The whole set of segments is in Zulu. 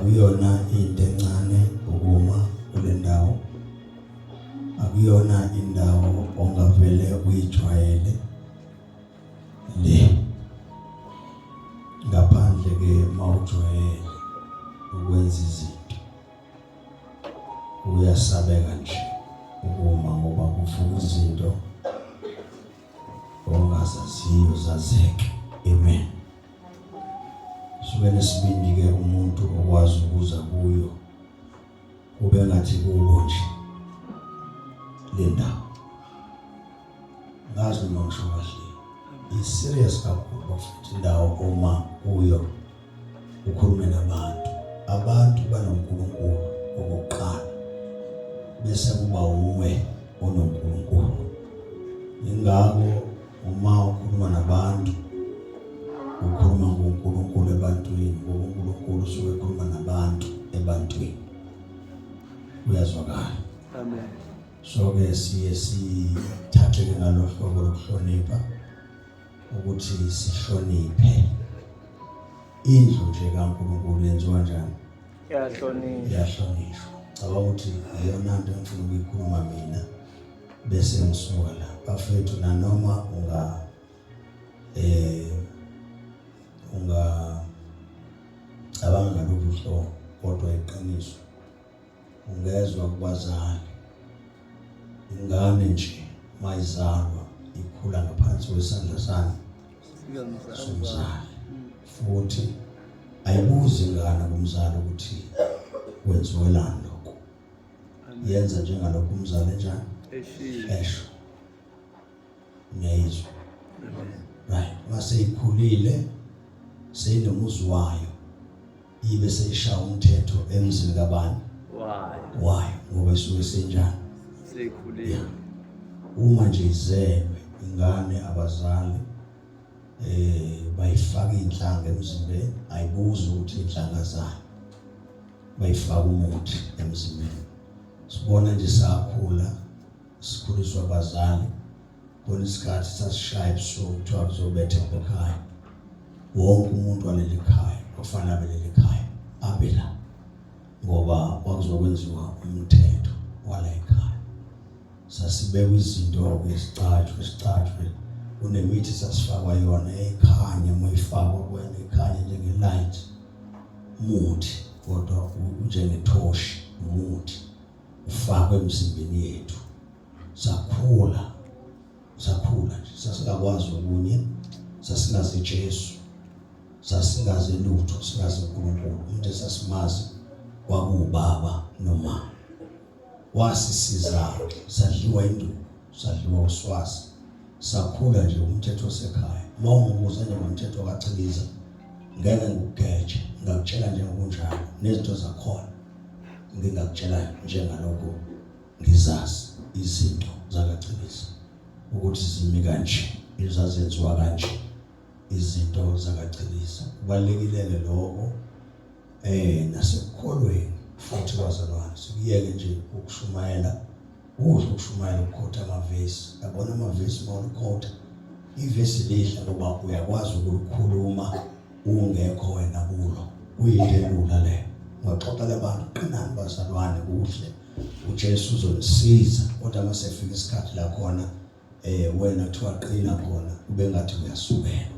akuyona into encane ukuma kule ndawo, akuyona indawo ongavele uyijwayele le, ngaphandle ke mawujwayele ukwenza izinto uyasabeka nje ukuma, ngoba kuvuka izinto ongazaziyo zazeke. Amen. Suke nesibindi ke umuntu okwazi ukuza kuyo kube ngathi kubo nje le ndawo. Ngazi noma ngisho kahle, i-serious kakhulu futhi indawo uma kuyo ukhulume nabantu. Abantu banoNkulunkulu okokuqala, bese kuba uwe onoNkulunkulu. Ingakho uma ukhuluma nabantu ukhuluma ngoNkulunkulu ebantwini, ngoba uNkulunkulu usuke ekhuluma nabantu ebantwini. Uyazwakala. Amen. So ke siye sithathe ke ngalo hlobo lokuhlonipha ukuthi sihloniphe. Indlu nje kaNkulunkulu yenziwa kanjani? Iyahlonishwa. Cabanga ukuthi iyona nto engifuna ukuyikhuluma mina bese ngisuka la. Bafethu, nanoma abanga ngalolu hlobo, kodwa iqiniso ungezwa kubazali. Ingane nje mayizalwa ikhula ngaphansi kwesandla sami somzali, futhi ayibuzi ingane kumzali ukuthi wenziwelani lokho. Yenza njengalokho umzali enjani esho. Ngiyizwa. Right, mase ikhulile seyinomuzi wayo, ibe seyishaya umthetho emzini kabani wayo, ngoba isuke senjani sekhulile. Uma nje izelwe ingane, abazali bayifaka inhlanga emzimbeni, ayibuzi ukuthi inhlanga zayo, bayifaka umuthi emzimbeni. Sibona nje sakhula, sikhuliswa abazali, khona isikhathi sasishaya ebusuku kuthiwa kuzobetha ekhaya. Wonke umuntu waleli khaya kufanele abe leli khaya abe la, ngoba kwakuzokwenziwa umthetho wala ekhaya. Sasibekwa izinto esicatshwe kunemithi sasifakwa yona ekhanya, moyifakwa kwena ekhanya njenge-light, umuthi kodwa njenge-toshi, umuthi ufakwe emzimbeni yethu. Sakhula nje, sasingakwazi okunye, sasingazi Jesu, sasingazi lutho, singazi uNkulunkulu. Umuntu esasimazi kwakuwubaba nomama. Wasisiza, sadliwa induku, sadliwa uswazi, sakhula nje umthetho osekhaya. Uma ungibuza nje ngomthetho kaChiliza, ngeke ngikugeje, ngakutshela nje ngokunjalo nezinto zakhona, ngingakutshela njengalokho ngizazi izinto zakaChiliza ukuthi zimi kanje, izazenziwa kanje izinto zakaChiliza. Kubalulekile lokho nasekukholweni futhi kwazalwane sikuyeke nje ukushumayela, ukushumayela ukukhotha amavesi. Yabona amavesi mawukhotha ivesi lihle ngoba uyakwazi ukukhuluma ungekho wena kulo. Kuyinto elula le. Ngaxoxela abantu, qinani bazalwane, kuhle uJesu uzonisiza, kodwa mase fika isikhathi la khona wena kuthiwa qina khona ube ngathi uyasukela.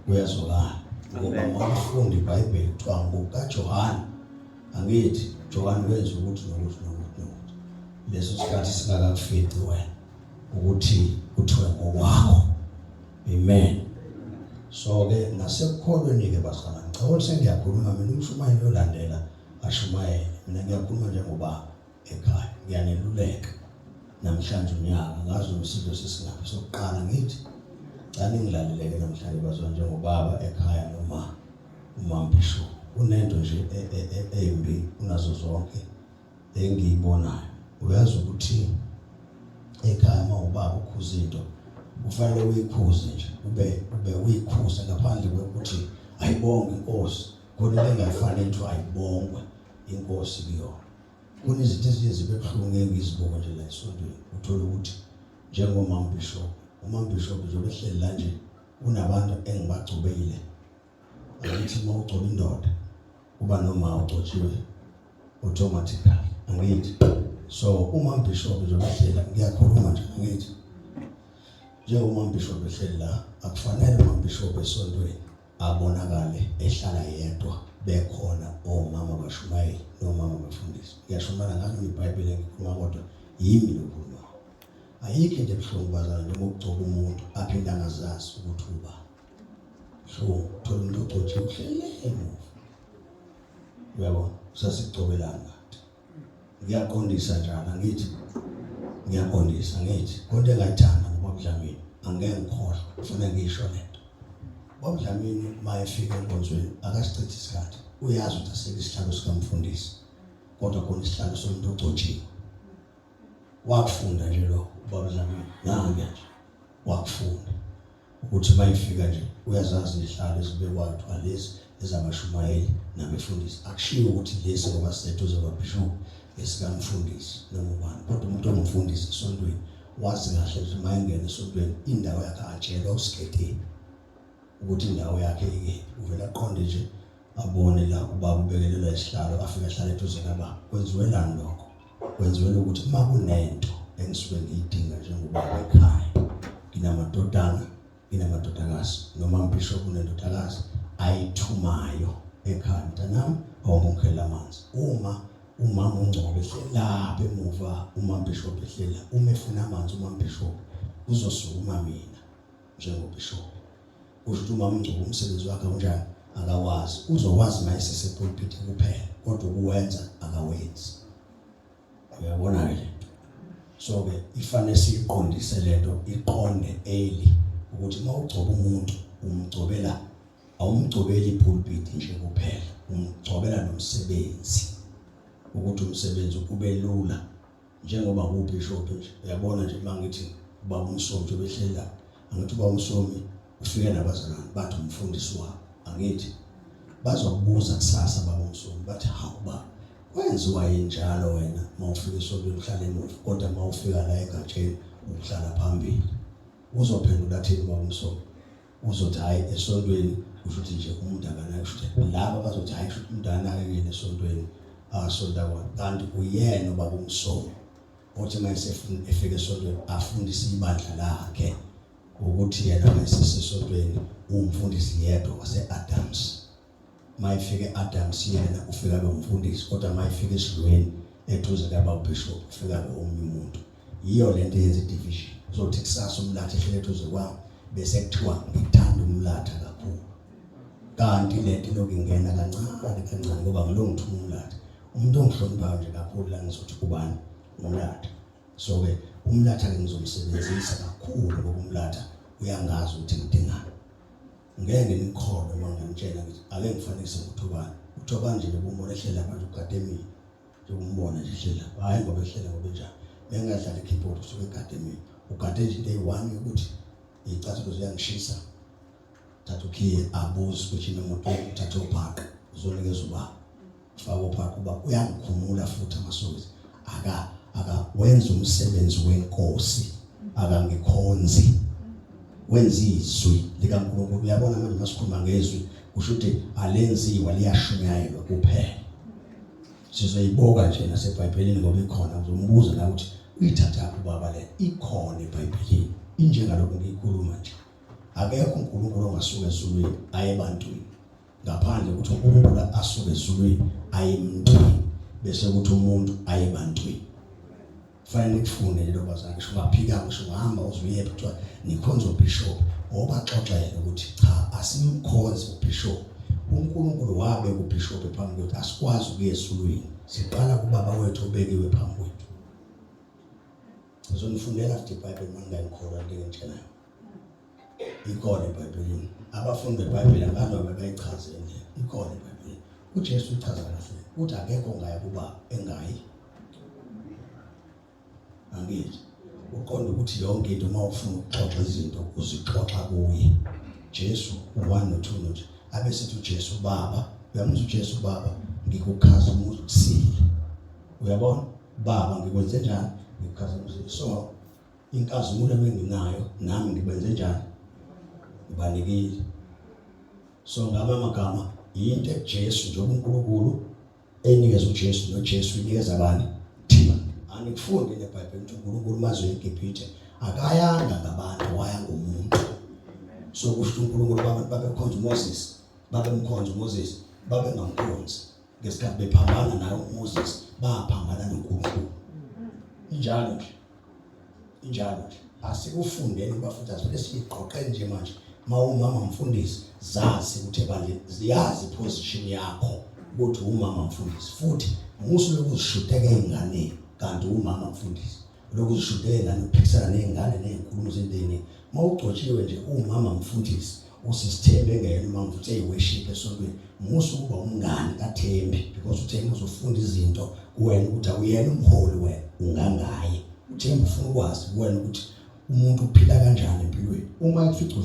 Uyazwakala ngoba mawufunda iBhayibheli kuthiwa ngokaJohane, angithi John wenza ukuthi nokuthi leso sikhathi singakafici wena ukuthi kuthiwe ngokwakho. Amen. So ke nasekukholweni ke basana, ngicabanga sengiyakhuluma mina, umshumayeli olandela ashumayele, mina ngiyakhuluma njengobaba ekhaya, ngiyaneluleka namhlanje unyaka. Ngazi umsilo sesingaphi sokuqala, ngithi cani ngilaleleke namhlanje bazwana njengobaba ekhaya noma umambisho. Kunento nje embi kunazo zonke engiyibonayo. Uyazi ukuthi ekhaya mawubaba ukhuza into, kufanele uyikhuze nje, ube uyikhuze ngaphandle kokuthi ayibonge inkosi. Khona lengafanele ukuthi ayibongwe inkosi kuyona. Kuna izinto eziye zibe buhlungu engizibonga nje la esontweni. Uthola ukuthi umambishop nje behleli la nje, kunabantu engibagcobekile. Angithi mawugcoba indoda uba noma ucotshiwe automatically, angithi. So uma Bishop uzobehlela, ngiyakhuluma nje angithi. Njengoba uMbishop ehleli la, akufanele uMbishop esontweni abonakale ehlala yedwa bekhona omama bashumayeli nomama bafundisi. Ngiyashomana ngalo iBhayibheli ngikhuluma kodwa yimi lokhuluma. Ayikho into ebuhlungu bazana njengokugcoba umuntu aphinde angazazi ukuthi uba. So thola umuntu ogcotshiwe uhlele emuva. Uyabona, sasigcobelana kanti. Ngiyaqondisa njalo angithi. Ngiyaqondisa ngithi konke engayithanda ngoba Dlamini angeke ngikhohlwe kufanele ngisho lento. Ngoba Dlamini mayefika enkonzweni akasichithi isikhathi. Uyazi ukuthi asike isihlalo sikamfundisi. Kodwa khona isihlalo somuntu ogcotshiwe. Wakufunda nje lo ubaba Dlamini nange nje wakufunda ukuthi mayefika nje uyazazi izihlalo ezibekwayo lezi ezabashumayeli nabefundisi. Akushiwo ukuthi lesi ngoba siseduze kwaBishop esikamfundisi noma ubani, kodwa umuntu ongumfundisi esontweni wazi kahle ukuthi mayengena esontweni indawo yakhe atshelwa usikhetini ukuthi indawo yakhe ikephi. Uvela aqonde nje abone la ubaba ubekelelwa isihlalo afika ehlala eduze kababa. Kwenziwelani lokho? Kwenziwela ukuthi uma kunento engisuke ngiyidinga njengobaba ekhaya, nginamadodana, nginamadodakazi, noma uMbishop unendodakazi ayithumayo ekhaya, mntanami awungikhela amanzi. Uma umama uNgcobo ehlelapha emuva, uMbishop ehlela, uma efuna amanzi uMbishop uzosukuma mina njengoBishop. Kusho ukuthi umama uNgcobo umsebenzi wakhe unjani akawazi, uzowazi mayesesepulpit kuphela, kodwa ukuwenza akawenzi. Uyabona ke? So ke ifanele siqondise lento, iqonde eli ukuthi uma ugcoba umuntu umgcobela, awumgcobeli ipulpit nje kuphela, umgcobela nomsebenzi ukuthi umsebenzi ube lula njengoba kuBishop nje. Uyabona nje mangithi ubaba uMsomi nje behlela, angithi ubaba uMsomi ufike nabazalwane bathi umfundisi wabo, angithi bazokubuza kusasa baba uMsomi bathi hawu ba wenziwa njalo wena mawufika esontweni uhlala emuva, kodwa mawufika la egatsheni uhlala phambili. Uzophendula thini baba uMsomi? Uzothi hayi esontweni kusho ukuthi nje umuntu akanayo, kusho ukuthi laba bazothi hayi kusho ukuthi umuntu akanakekile esontweni asonta kwa, kanti uyena baba uMsomi othi mayesefuna efike esontweni afundise ibandla lakhe ukuthi yena mayesesontweni umfundisi yedwa wase-Adams. Mayefike Adams yena ufika umfundisi, kodwa mayefike esidlweni eduze kababa Bishop ufika omunye umuntu. Yiyo lento yenza division. Uzothi kusasa umlatha ehlele eduze kwami bese kuthiwa ngithanda umlatha kakhulu, kanti lento lokungena kancane kancane ngoba ngilongithuma umlatha. Umuntu ongihloniphayo nje kakhulu la ngizothi kubani umlatha. So ke umlatha ke ngizomsebenzisa kakhulu ngoba umlatha uyangazi ukuthi ngidingani. Ngeke ngikholwe uma ngitshela ukuthi ake ngifanekise uThobani. uThobani nje lobumoya ehlela manje ukademi nje umbona nje ehlela, hayi ngoba ehlela ngoba njani. Bengadlala ikeyboard usuke ekademi ukade nje into eyi-1 ukuthi icathulo ziyangishisa, thatha ukhiye abuze ukuthi imoto uthathe uphaka uzonikeza ubaba faka uphaka kuba uyangikhumula futhi amasokisi wenza umsebenzi wenkosi, akangikhonzi, wenza izwi likaNkulunkulu. Uyabona manje masikhuluma ngezwi kusho ukuthi alenziwa liyashunyayelwa kuphela. Sizoyiboka nje naseBhayibhelini ngoba ikhona, uzombuza la ukuthi uyithatha ubaba le, ikhona eBhayibhelini injengalokho ngiyikhuluma nje. Akekho uNkulunkulu ongasuka ezulwini aye ebantwini ngaphandle ukuthi uNkulunkulu asuke ezulwini aye emntwini bese ukuthi umuntu aye ebantwini. Kufanele kufunde lelo bazana, ngisho ungaphika ngisho ungahamba uzuye kuthiwa nikhonza uBishop, obaxoxele ukuthi cha asimkhonzi uBishop. uNkulunkulu wabeka uBishop phambi kwethu, asikwazi ukuya ezulwini, siqala kubaba wethu obekiwe phambi kwethu. Ngizonifundela futhi iBhayibheli mangingayikholwa into engitshelayo. Ikhona eBhayibhelini. Abafundi beBhayibheli abantu abayichazele. Ikhona eBhayibhelini. uJesu uchaza kahle uthi akekho ongaya kuba engayi. Angithi uqonda ukuthi yonke into uma ufuna ukuxoxa izinto uzixoxa kuye. Jesu 1 no 2 nje abe sithi uJesu baba, uyamuzwa uJesu baba, ngikukhaza umuzi ukusile. Uyabona baba ngikwenze njani? Ngikukhaza umuzi. So inkazimulo enginayo nami ngikwenze njani? Ngibanikile. So ngaba amagama into eJesu njengoba uNkulunkulu enikeza uJesu noJesu unikeza abani thina. Anikufunde neBhayibheli ukuthi uNkulunkulu mazwe eGibhithe akayanga ngabantu waya ngomuntu. So kusho uNkulunkulu babekhonza uMoses, babemkhonza uMoses, babengamkhonzi ngesikhathi bephambana naye uMoses, baphambana noNkulunkulu. Injalo nje asikufundeni bafundisi bese siqoqe nje manje mawumama mfundisi zazi ukuthi ebandleni ziyazi iposition yakho ukuthi umama mfundisi, futhi musu lokuzishuteka izingane kanti umama mfundisi lokuzishuteka izingane uphikisana nezingane nezinkulumo zendeni. Mawugcotshiwe nje umama mfundisi usisithembe ngene uma mfuthe eyiworship esontweni musu kuba umngane kaThembi, because uThembi uzofunda izinto wena ukuthi awuyena umholi, wena ungangaye. uThembi ufuna ukwazi wena ukuthi umuntu uphila kanjani empilweni. Uma ufica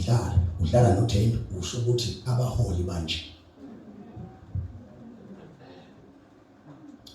udlala noThembi usho ukuthi abaholi manje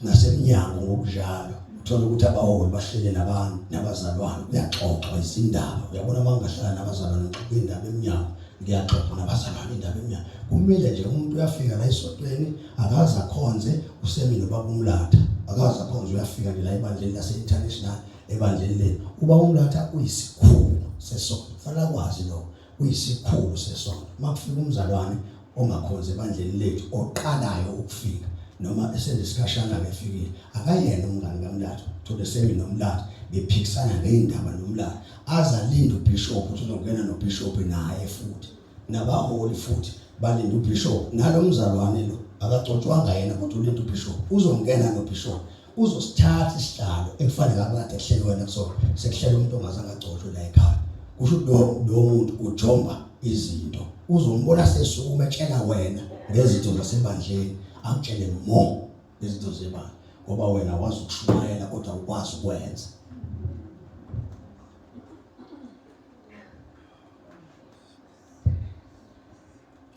nasemnyango ngokunjalo uthola ukuthi abaholi bahlele nabantu nabazalwane kuyaxoxwa izindaba. Uyabona bangahlala nabazalwane ngokuxoxa indaba emnyango, ngiyaxoxa nabazalwane indaba emnyango. Kumele nje umuntu uyafika la esontweni akaze akhonze usemini baba umlatha, akaze akhonze uyafika nje la ebandleni lase-international ebandleni leli uba umlatha uyisikhulu sesonto. Fanele kwazi lo uyisikhulu sesonto. Makufika umzalwane ongakhonze ebandleni lethu oqalayo ukufika noma esendisikhashana befikile akayena umngane kaMlatha, thole semi noMlatha bephikisana ngeindaba noMlatha azalinda uBishop ukuthi uzongena noBishop naye futhi nabaholi futhi balinda uBishop nalo mzalwane lo akagcotshwanga yena kodwa ulinda uBishop uzongena noBishop uzosithatha isihlalo ekufanele akade ehlele wena kusona sekuhlela umuntu ongazange agcotshwe la ekhaya. Kusho ukuthi lo muntu ujomba izinto uzombona sesukuma etshela wena ngezinto zasebandleni akutshele more ngezinto zebandla ngoba wena wazi ukushumayela kodwa ukwazi ukwenza.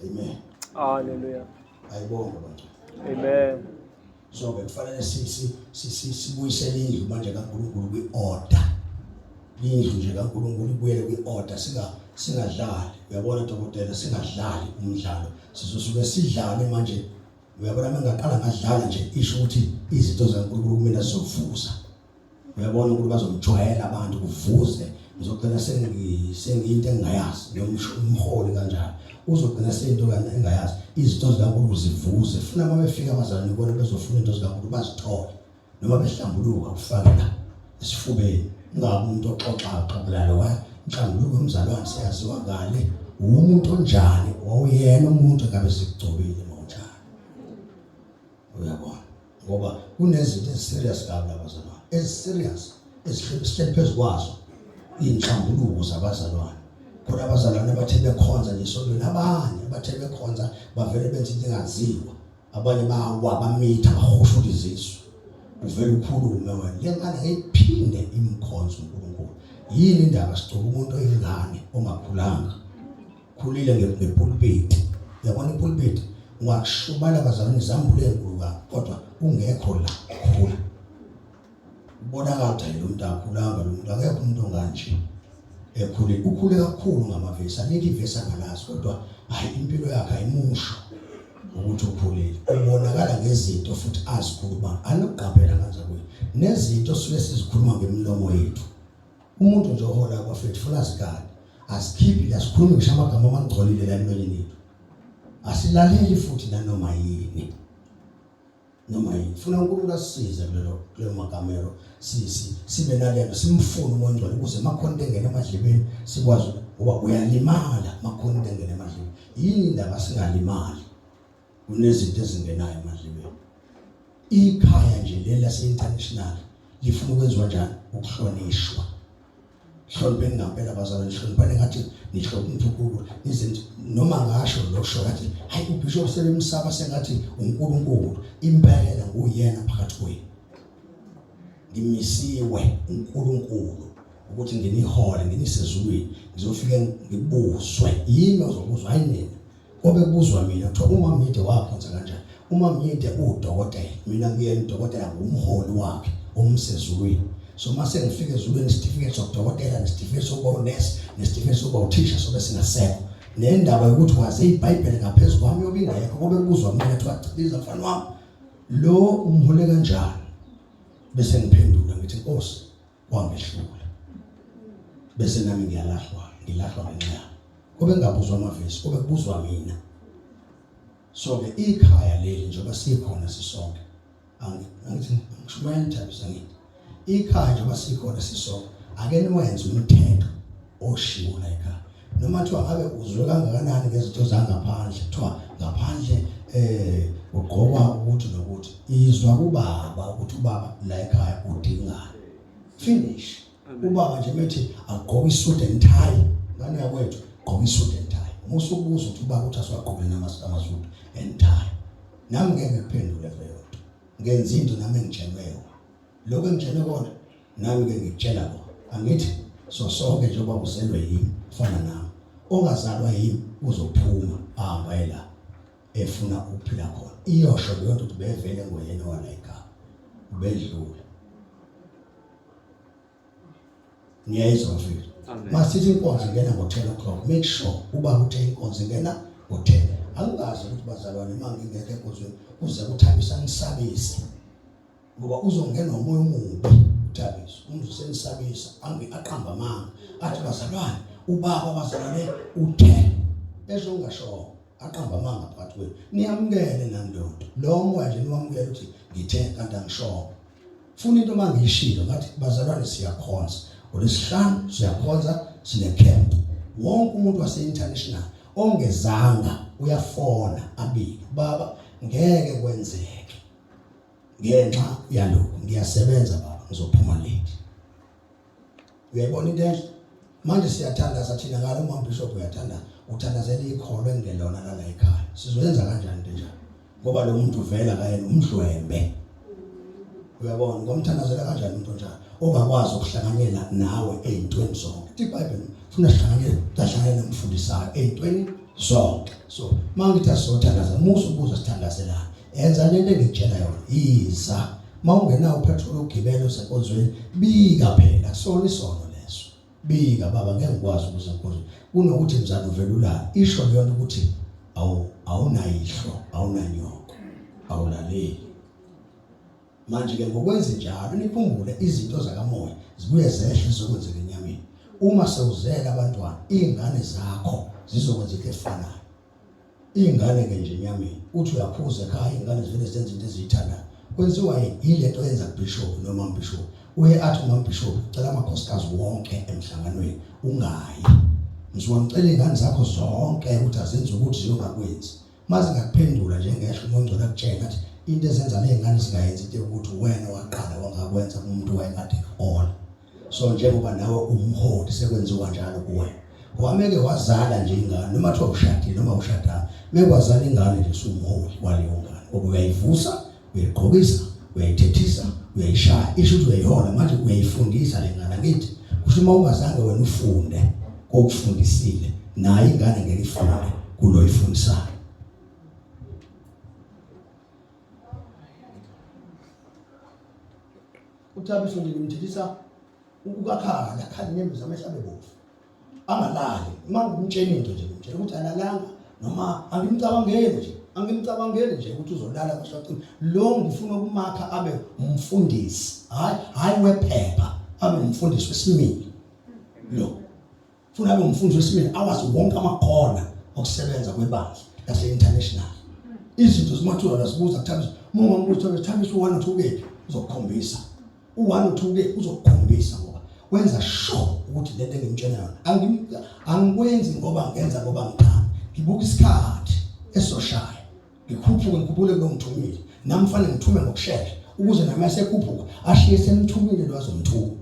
Amen. Hallelujah. Ayibonge bantu. Amen. So kufanele sibuyisele indlu manje kaNkulunkulu kwi-order. Indlu nje kaNkulunkulu ibuyele kwi-order, singadlali. Uyabona dokotela, singadlali umdlalo. Sizosuke sidlale manje. Uyabona mangaqala ngadlala nje isho ukuthi izinto zaNkulunkulu kumele sizovuza. Uyabona ukuthi bazomjwayela abantu kuvuze. Ngizogcina sengiyinto engayazi nomholi kanjalo. Uzogcina sento kana engayazi. Izinto zikaNkulunkulu zivuze. Funa uma befika abazalwane bona bezofuna into zikaNkulunkulu bazithole. Noma behlambuluka ufake la esifubeni. Ungabe umuntu oxoxa xabulalo wa inhlambuluko umzalwane siyaziwa ngale. Umuntu onjani wawuyena umuntu akabe sikugcobile mawunjani. Uyabona ngoba kunezinto eziserious kabi abazalwane, eziserious esihleli phezu kwazo inhlambuluko zabazalwane. Khona abazalwane abathe bekhonza nje esontweni, abanye abathe bekhonza bavele benze into engaziwa, abanye bawa bamitha bahoshula izisu. Uvele ukhulume wena lengane ayiphinde imkhonzo uNkulunkulu. Yini indaba sicela umuntu oyingane ongakhulanga khulile ngepulpit. Uyabona ipulpit ungakushubala abazalwane izambule enkulu kodwa ungekho la khula. Ubonakala ukuthi lo muntu akhulanga, lo muntu akekho umuntu onganje ekhulile. Ukhule kakhulu ngamavesi, anikho ivesi angalazi kodwa hayi impilo yakhe ayimusho ukuthi ukhulile. Ubonakala ngezinto futhi azikhuluma. Anokuqaphela kanza kuye nezinto suke sizikhuluma ngemlomo yethu. Umuntu nje ohola kwafethu funa zikali asikhiphi la sikhuluma ngisho amagama amangcolile la emlonyeni yethu. Asilaleli futhi nanoma yini. Noma yini funa uNkulunkulu asisize kulelo magamelo sibe nalelo simfune umoya ongcwele ukuze makhona engene emadlebeni sikwazi ngoba uyalimala makhona engene emadlebeni. Yini indaba singalimali kunezinto ezingenayo emadlebeni. Ikhaya nje leli lase-international lifuna ukwenziwa njani? Ukuhlonishwa. Hlonipheni ngempela abazalwane, hlonipheni ngathi nihloniphe uNkulunkulu. Izinto noma ngasho lokusho kathi hayi uBishop sebemsaba sengathi uNkulunkulu impela nguyena phakathi kwenu. Ngimisiwe uNkulunkulu ukuthi nginihole nginisezulwini ngizofika ngibuzwe yini ozobuzwa hayi nina. Kobe kubuzwa mina kuthiwa uma Myide wakhonza kanjani. Uma Myide udokotela, mina ngiyena udokotela ngumholi wakhe omsezulwini. So mase ngifike ezulwini isitifiketi sokudokotela nesitifiketi sokuba unesi nesitifiketi sokuba uthisha sobe singasekho nendaba yokuthi waze iBhayibheli ngaphezulu kwami yobingekho ngoba kubuzwa mina kuthiwa Chiliza mfana wami lo umhole kanjani bese ngiphendula ngithi Nkosi wangehlula bese nami ngiyalahlwa ngenxa kube ngabuzwa amavesi kube kubuzwa mina. So ke ikhaya leli njengoba sikhona sisonke angithi ngishumayela ithabisa ngithi ikhaya njengoba sikhona sisonke ake niwenze umthetho oshiwo la ekhaya noma kuthiwa ngabe uzwe kangakanani ngezinto zangaphandle kuthiwa ngaphandle ugqoka ukuthi nokuthi izwa kubaba ukuthi ubaba la ekhaya udingani finish. Ubaba nje methi agqoka isuit and tie ngane yakwethu gqoka isuit and tie musubuza ukuthi ubaba uthi aswagqoke namasuit and tie nami ngeke ngiphendule leyo nto ngenza into nami engitshelweyo lokho engitshelwe kona nami ngeke ngikutshela kona angithi sonke njengoba uzelwe yimi fana nami ongazalwa yimi uzophuma ahamba la efuna ukuphila khona iyosho leyo nto bevele ngoyena wala ekhaya ubedlula niyayizwa mfethu masithi inkonzo ingena ngo-10 o'clock make sure uba uthe inkonzo ingena ngo-10 angazi ukuthi bazalwane mangingekho enkonzweni uze kuthabisa ngisabise ngoba uzongena umoya omubi uthabisa umzusenisabisa aqamba amanga athi bazalwane ubaba bazalwane uthe esho ungasho aqamba amanga phakathi kwenu niyamukele nandodo lo moya nje niwamukele ukuthi ngithe kanti angisho funa into mangiyishilo ngathi bazalwane siyakhonza uLesihlanu siyakhonza sine camp wonke umuntu wase-international ongezanga uyafona abike baba ngeke kwenzeke ngenxa yalokho ngiyasebenza baba ngizophuma late. Uyayibona into manje siyathandaza thina ngalo uMbishop uyathanda uthandazela ikholo engelona la ekhaya sizoyenza kanjani into njalo ngoba lo muntu uvela kayena umdlwembe. Uyabona ngomthandazela kanjani umuntu njalo ongakwazi ukuhlanganyela nawe ezintweni zonke iBhayibheli funa sihlanganyele nomfundisayo ezintweni zonke. So mangithi asizothandaza musubuza sithandazelana enza lento engitshela yona iza mawungenawo upetrol ugibela usenkonzweni bika phela kusona isono leso bika baba ngeke ngikwazi ukuze enkonzweni kunokuthi mzana uvelulana isho leyona ukuthi awunayihlo awunanyoko awulaleli. Manje ke ngokwenza njalo nikhumbule izinto zakamoya zibuye zehle zokwenzeka enyameni. Uma sewuzela abantwana izingane zakho zizokwenzeka efanayo. Izingane ke nje enyameni uthi uyaphuza ekhaya izingane zivele zenza izinto eziyithandayo. Kwenziwa yile nto yenza uBishop noma uMbishop. Uye athi uMbishop cela amakhosikazi wonke emhlanganweni ungayi. Ngizowacela izingane zakho zonke ukuthi azenze ukuthi ziyongakwenzi. Maze ngakuphendula nje ngesho uMongcwele akutshela athi into ezenza nezingane zingayenzi into ukuthi wena waqala wangakwenza umuntu wayekade all. So njengoba nawe umholi sekwenziwa njalo kuwe. Wameke wazala nje ingane noma kuthiwa ushadile noma ushadana mekwazala ingane nje sumholi waleyo ngane. Ngoba uyayivusa, uyayigqokisa, uyayithethisa, uyayishaya. Isho ukuthi uyayihola manje uyayifundisa le ngane ngithi. Kusho uma ungazange wena ufunde kokufundisile naye ingane ngeke ifunde kulo ifundisayo. Uthabiso nje ngimthethisa ukakhala khali inyembezi amehla bebovu angalali mangumtshela into nje ngimtshela ukuthi alalanga noma angimcabangeli nje ukuthi uzolala kwashaqini lo ngifuna ukumakha abe umfundisi hayi wephepha abe umfundisi wesimilo lo ufuna abe umfundisi wesimilo awazi wonke amakhono okusebenza kwebandla lase-international. Izinto zimathula sibuza kuthabisa uma ngimbuza Thabisa 1 or 2 ke uzokukhombisa 1 or 2 ke uzokukhombisa ngoba wenza sure ukuthi lento engimtshela yona angikwenzi ngoba ngenza ngoba ngithanda ngibuka isikhathi esoshaya ngikhuphule lo ngithumile nami fanele ngithume ngokusheshsha ukuze nami asekhuphuka ashiye semthumile lo azomthuma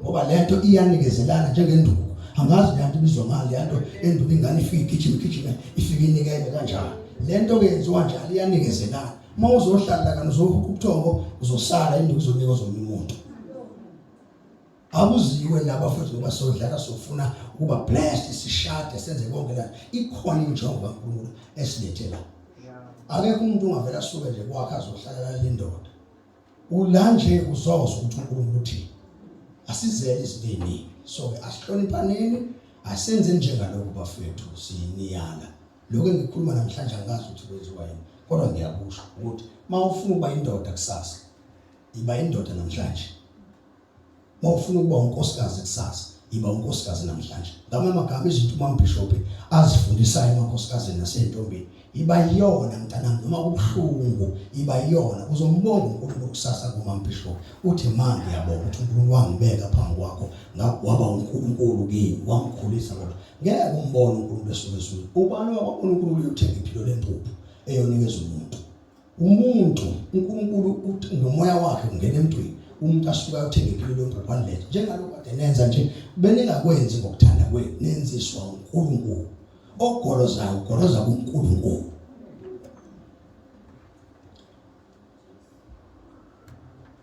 ngoba lento iyanikezelana njengenduku angazi lento ibizwa ngani lento enduku ingane ifike igijima ifike inikele kanjalo lento ke yenziwa njalo iyanikezelana uma uzohlala kana uzohuka ubuthongo uzosala induku izonika omunye umuntu. Akuziwe laba futhi ngoba sodlala sofuna ukuba blessed sishade senze konke la ikhona injongo kaNkulunkulu esilethela. Akekho umuntu ungavela asuke nje kwakhe azohlala la indoda. Ula nje uzozwa ukuthi uNkulunkulu uthini. Asizele isilini. So asihloniphaneni, Asenze njengalokho bafethu siniyana. Lokho engikhuluma namhlanje angazi ukuthi kwenziwa yini. Kodwa ngiyakusho ukuthi mawufuna ukuba indoda kusasa, iba indoda namhlanje. Mawufuna ukuba unkosikazi kusasa, iba unkosikazi namhlanje. Ngamanye amagama izinto uMbishop azifundisayo emankosikazi nasentombeni, iba yiyona mntanami noma kubuhlungu, iba yiyona. Uzombona uNkulunkulu kusasa kuMbishop. Uthi manje ngiyabona ukuthi uNkulunkulu wangibeka phambi kwakho, waba uNkulunkulu kimi, wamkhulisa kodwa. Ngeke umbone uNkulunkulu esuke. Ubani wabona uNkulunkulu uyothenga impilo lempuphu eyonikeza umuntu. uNkulunkulu uthi ngomoya wakhe ungena emntwini. Umuntu asuka ayothenga impilo lempuphu anlethe. Njengalokho kade nenza nje, beningakwenzi ngokuthanda kwenu, nenziswa uNkulunkulu. Ogolozayo ugoloza kuNkulunkulu.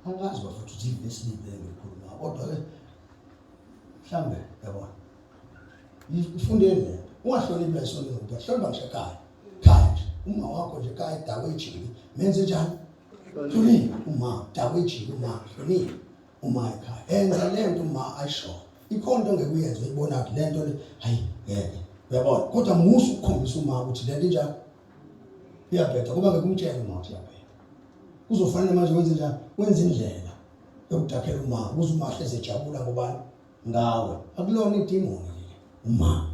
Angazi bafuthu ukuthi ivesi libele ngikhuluma. Kodwa ke mhlambe yabona. Ifundeni le. Ungahloniphi isonto ngoba hlonipha nje ekhaya. Khaya nje. Uma wakho nje ekhaya dawe ejini. Menze njani? Hlonipha uma dawe ejini uma hlonipha uma ekhaya. Enza lento uma ayisho. Ikhonto ngekuyenza uyibona ukuthi lento le hayi ngeke. Uyabona? Kodwa musu ukukhombisa uma ukuthi lento njani. Iyabhetha kuba ngekumtshela uma uthi yabhetha. Kuzofanele manje wenze njani? Wenze indlela yokudakhela uma ukuze uma hleze ejabula ngobani ngawe. Akulona idemoni uma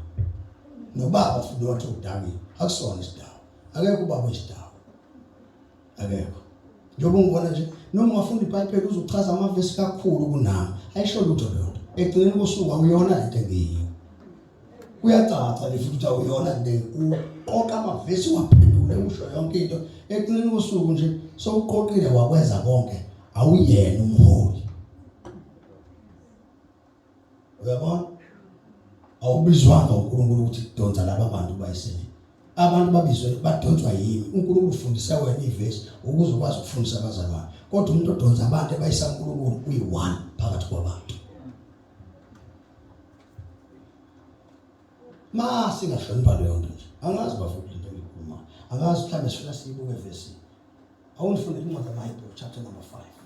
nobaba futhi wathi udabile akusona isidawo. Akekho ubaba isidawo. Akekho. Njengoba ungibona nje noma ungafunda iBhayibheli uzochaza amavesi kakhulu kunami. Ayisho lutho lonto. Egcineni kosuku awuyona lento engiyiyo. Kuyacaca le futhi awuyona lento. Uqoqa amavesi waphendule usho yonke into. Egcineni kosuku nje sowuqoqile wakwenza konke. Awuyena umholi. Uyabona? Awubizwanga uNkulunkulu ukuthi kudonsa laba bantu bayisele. Abantu babizwe badonswa yimi. uNkulunkulu ufundisa wena ivesi ukuze ukwazi ukufundisa abazalwane. Kodwa umuntu odonsa abantu ebayisa uNkulunkulu uyi-1 phakathi kwabantu. Singahlonipha leyo nto nje. Angazi bafuna into engikhuluma. Angazi mhlawumbe sifuna siyibuke evesi. Awunifundele incwadi kaHebrew chapter number 5.